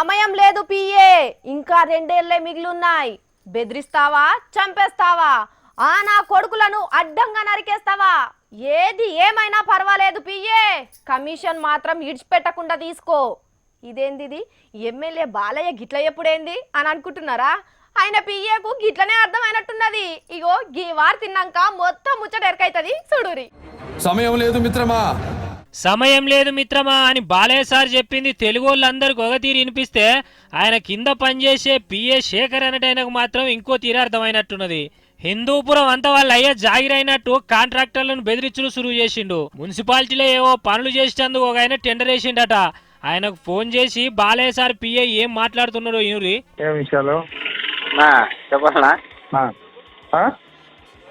సమయం లేదు పిఏ, ఇంకా 2 ఏళ్లే మిగిలిన్నాయి. బెదిరిస్తావా, చంపేస్తావా? నా కొడుకులను అడ్డంగా నరికేస్తావా? ఏది ఏమైనా పర్వాలేదు పిఏ, కమిషన్ మాత్రం ఇడిచిపెట్టకుండా తీసుకో. ఇదేంది, ఎమ్మెల్యే బాలయ్య గిట్ల ఎప్పుడేంది అని అనుకుంటున్నారా? ఆయన పిఏకు గిట్లనే అర్థమైనట్టున్నది. ఇగో గీ వార్ తిన్నాక మొత్తం ముచ్చట ఎరకైతుంది చూడురి. సమయం లేదు మిత్రమా, సమయం లేదు మిత్రమా అని బాలయ్య సార్ చెప్పింది తెలుగు వాళ్ళందరికి ఒక తీరు వినిపిస్తే, ఆయన కింద పనిచేసే పిఏ శేఖర్ అనేటైనకు మాత్రం ఇంకో తీరు అర్థమైనట్టున్నది. హిందూపురం అంతా వాళ్ళ అయ్యే జాగిరైనట్టు కాంట్రాక్టర్లను బెదిరించులు సురువు చేసిండు. మున్సిపాలిటీలో ఏవో పనులు చేసేందుకు ఒక ఆయన టెండర్ వేసిండట. ఆయనకు ఫోన్ చేసి బాలయ్య సార్ పిఏ ఏం మాట్లాడుతున్నారో ఇనురి. ఏం విషయాలు చెప్పాలనా?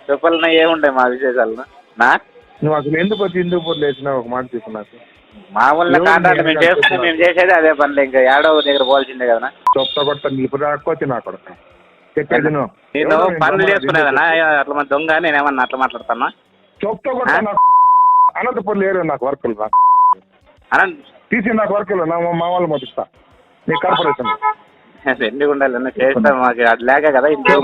చెప్పాలన్నా ఏముంటాయి మా విశేషాలు? నువ్వు అసలు ఎందుకు వచ్చి హిందూపూర్ లేచినా ఒక మాట చెప్పు నాకు. మామూలుగా కాంట్రాక్ట్ మేము చేసుకుంటే మేము చేసేది అదే పనులు, ఇంకా ఏడో దగ్గర పోవాల్సిందే కదా. చొప్తా కొడతా ఇప్పుడు రాకపోతే నా కొడక చెప్పేది నేను పనులు చేసుకునేదన్నా అట్లా మన దొంగ నేనేమన్నా అట్లా మాట్లాడతానా? చొప్తా కొడతా. అనంతపూర్ లేరు నాకు వర్కులు, తీసి నాకు వర్కులు మా వాళ్ళు పంపిస్తా నీ కార్పొరేషన్. ఎందుకు ఉండాలి చేస్తాం, మాకు అది లేక కదా ఇంట్లో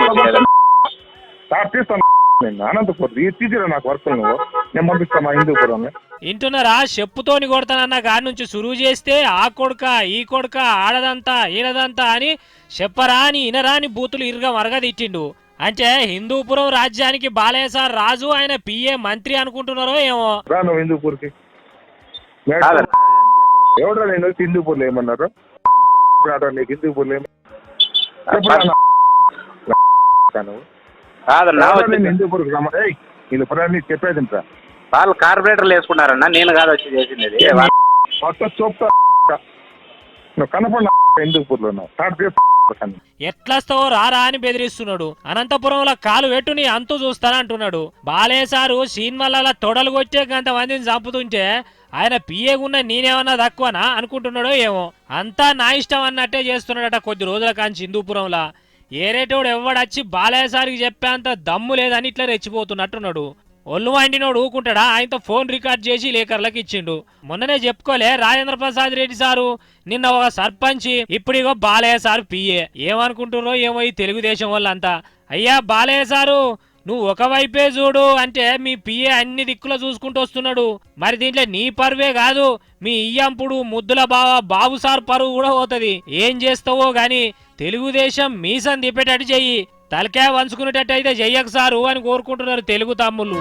తీస్తాను నేను. అనంతపూర్ తీసిరా నాకు వర్కులు, నువ్వు నేను పంపిస్తా మా హిందూపురం. ఇంటున్నారా? చెప్పుతోని కొడతానన్న కాడి నుంచి సురువు చేస్తే ఆ కొడుక ఈ కొడుక ఆడదంతా ఈడదంతా అని చెప్పరా అని ఇనరాని బూతులు ఇరుగా మరగదిట్టిండు. అంటే హిందూపురం రాజ్యానికి బాలయ్య సార్ రాజు, ఆయన పిఏ మంత్రి అనుకుంటున్నారో ఏమో. రా నువ్వు హిందూపూర్కి. ఎవడరా నేను హిందూపూర్లో ఏమన్నారు? నీకు హిందూపూర్లో హిందూపూర్కి రమ్మ. వీళ్ళు చెప్పేది వాళ్ళు కార్పొరేటర్లు వేసుకున్నారన్నా, నేను కాదు వచ్చి చేసింది. చూపుతా నువ్వు కనపడి హిందూపూర్లో ఎట్లస్తావో రారా అని బెదిరిస్తున్నాడు. అనంతపురంలో కాలు పెట్టుని అంతు చూస్తానంటున్నాడు. బాలయ్య సారు సినిమాల తొడలు కొట్టే గంత మందిని చంపుతుంటే ఆయన పిఏగున్న నేనేమన్నా తక్కువనా అనుకుంటున్నాడో ఏమో. అంతా నా ఇష్టం అన్నట్టే చేస్తున్నాడట కొద్ది రోజుల కాంచి హిందూపురంలో. ఏరేటోడు ఎవడొచ్చి బాలయ్య సారికి చెప్పేంత దమ్ము లేదని ఇట్లా రెచ్చిపోతున్నట్టున్నాడు. ఒళ్ళు వండినోడు ఊకుంటాడా? ఆయనతో ఫోన్ రికార్డ్ చేసి లేఖర్లకు ఇచ్చిండు. మొన్ననే చెప్పుకోలే రాజేంద్ర ప్రసాద్ రెడ్డి సారు నిన్న ఒక సర్పంచ్, ఇప్పుడు ఇగో బాలయ్య సారు పిఏ. ఏమనుకుంటున్నారో ఏమో ఈ తెలుగుదేశం వాళ్ళంతా. అయ్యా బాలయ్య సారు, నువ్వు ఒకవైపే చూడు అంటే మీ పిఏ అన్ని దిక్కులో చూసుకుంటూ వస్తున్నాడు. మరి దీంట్లో నీ పరువే కాదు, మీ ఇయ్యంపుడు ముద్దుల బాబు సార్ పరువు కూడా పోతుంది. ఏం చేస్తావో గాని తెలుగుదేశం మీసం తిప్పేటట్టు చెయ్యి, తలకాయ వంచుకునేటట్టు అయితే చెయ్యకు సారు అని కోరుకుంటున్నారు తెలుగు తమ్ముళ్ళు.